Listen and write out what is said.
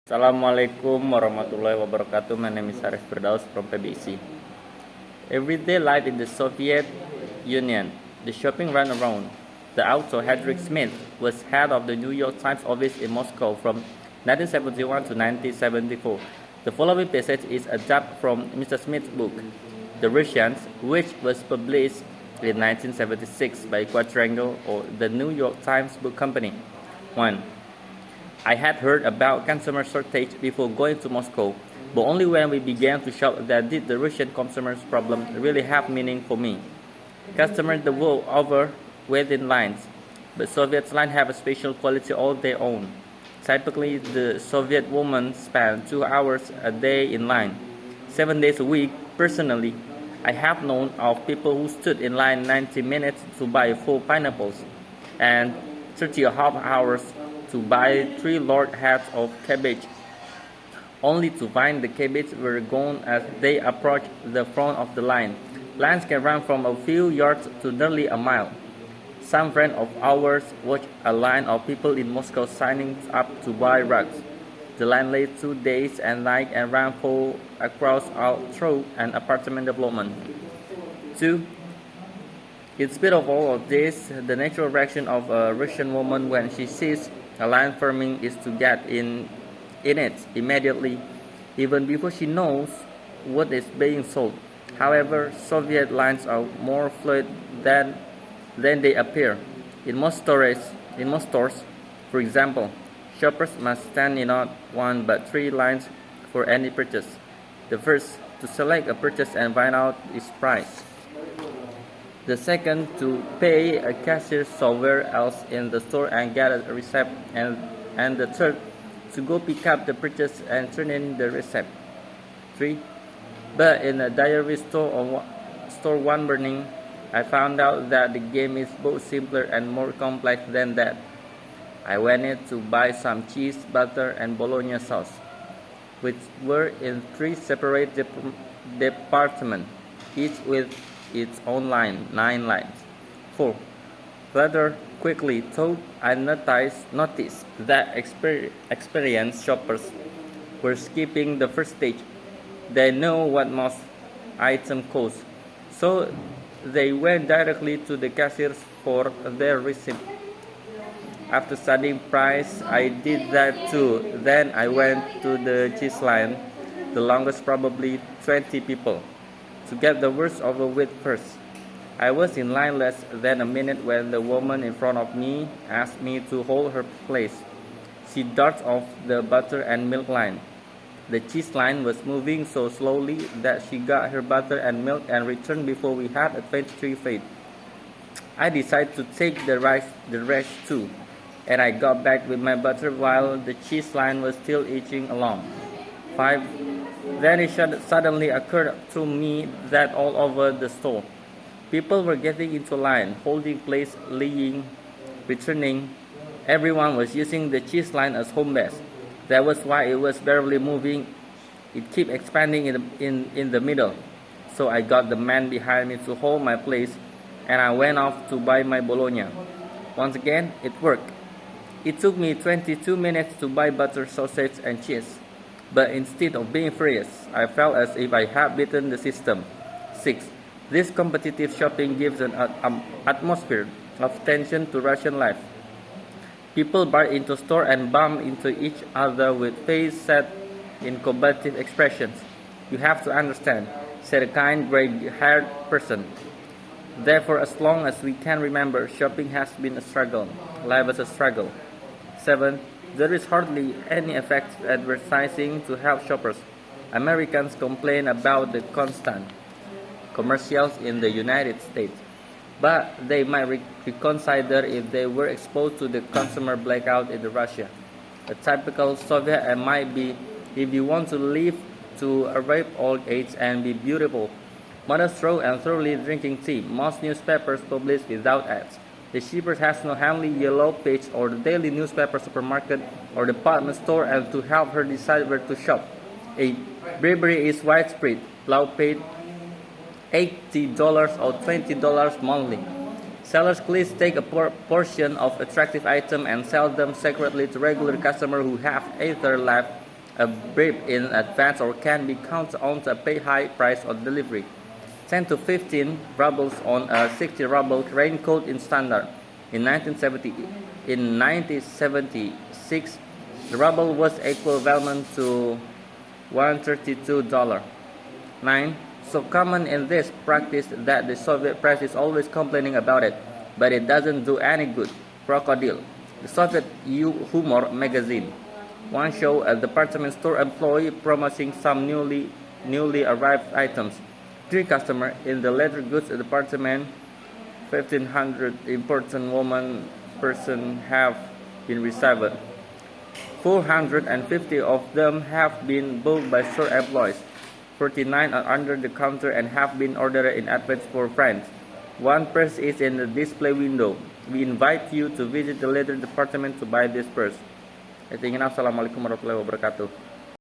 Assalamualaikum warahmatullahi wabarakatuh. My name is Harits Firdaus from PBC. Everyday life in the Soviet Union. The shopping ran around. The author Harits Smith was head of the New York Times office in Moscow from 1971 to 1974. The following passage is adapted from Mr. Smith's book, The Russians, which was published in 1976 by Quadrangle or the New York Times Book Company. 1. I had heard about consumer shortage before going to Moscow, but only when we began to shop that did the Russian consumers' problem really have meaning for me. Customers the world over wait in lines, but Soviet lines have a special quality all their own. Typically, the Soviet woman spent 2 hours a day in line, 7 days a week. Personally, I have known of people who stood in line 90 minutes to buy 4 pineapples, and 30.5 hours to buy 3 large heads of cabbage, only to find the cabbage were gone as they approached the front of the line. Lines can run from a few yards to nearly a mile. Some friend of ours watched a line of people in Moscow signing up to buy rugs. The line lay 2 days and nights and ran for across all through an apartment development. 2. In spite of all of this, the natural reaction of a Russian woman when she sees a line forming is to get in it immediately, even before she knows what is being sold. However, Soviet lines are more fluid than they appear. In most stores, for example, shoppers must stand in not 1 but 3 lines for any purchase. The first, to select a purchase and find out its price. The second, to pay a cashier somewhere else in the store and get a receipt, and the third, to go pick up the purchase and turn in the receipt. 3. But in a dairy store one morning, I found out that the game is both simpler and more complex than that. I went in to buy some cheese, butter, and bologna sauce, which were in 3 separate departments, each with its own line, 9 lines. 4. Rather quickly, thought I noticed that experienced shoppers were skipping the first stage. They know what most items cost, so they went directly to the cashiers for their receipt. After studying price, I did that too. Then I went to the cheese line, the longest, probably 20 people, to get the worst over with first. I was in line less than a minute when the woman in front of me asked me to hold her place. She darted off the butter and milk line. The cheese line was moving so slowly that she got her butter and milk and returned before we had a 23 feet. I decided to take the rest too, and I got back with my butter while the cheese line was still inching along. 5. Then it suddenly occurred to me that all over the store, people were getting into line, holding place, leaving, returning. Everyone was using the cheese line as home base. That was why it was barely moving. It kept expanding in the middle. So I got the man behind me to hold my place, and I went off to buy my bologna. Once again, it worked. It took me 22 minutes to buy butter, sausage, and cheese. But instead of being furious, I felt as if I had beaten the system. 6. This competitive shopping gives an atmosphere of tension to Russian life. People barge into store and bump into each other with faces set in combative expressions. You have to understand, said a kind, gray-haired person. Therefore, as long as we can remember, shopping has been a struggle. Life is a struggle. 7. There is hardly any effective advertising to help shoppers. Americans complain about the constant commercials in the United States, but they might reconsider if they were exposed to the consumer blackout in Russia. A typical Soviet ad might be, if you want to live to a ripe old age and be beautiful, mother throw and thoroughly drinking tea. Most newspapers publish without ads. The shipper has no handy yellow page or the daily newspaper, supermarket, or department store and to help her decide where to shop. 8. Bribery is widespread. Low paid $80 or $20 monthly. Sellers please take a portion of attractive items and sell them secretly to regular customers who have either left a brief in advance or can be counted on to pay high price on delivery. 10 to 15 rubles on a 60 ruble raincoat in standard. In 1976, the ruble was equivalent to $132. 9. So common in this practice that the Soviet press is always complaining about it, but it doesn't do any good. Crocodile. The Soviet humor magazine. One show a department store employee promoting some newly arrived items. 3 customers in the leather goods department, 1,500 important woman person have been received. 450 of them have been bought by store employees. 49 are under the counter and have been ordered in advance for friends. 1 purse is in the display window. We invite you to visit the leather department to buy this purse. Assalamualaikum warahmatullahi wabarakatuh.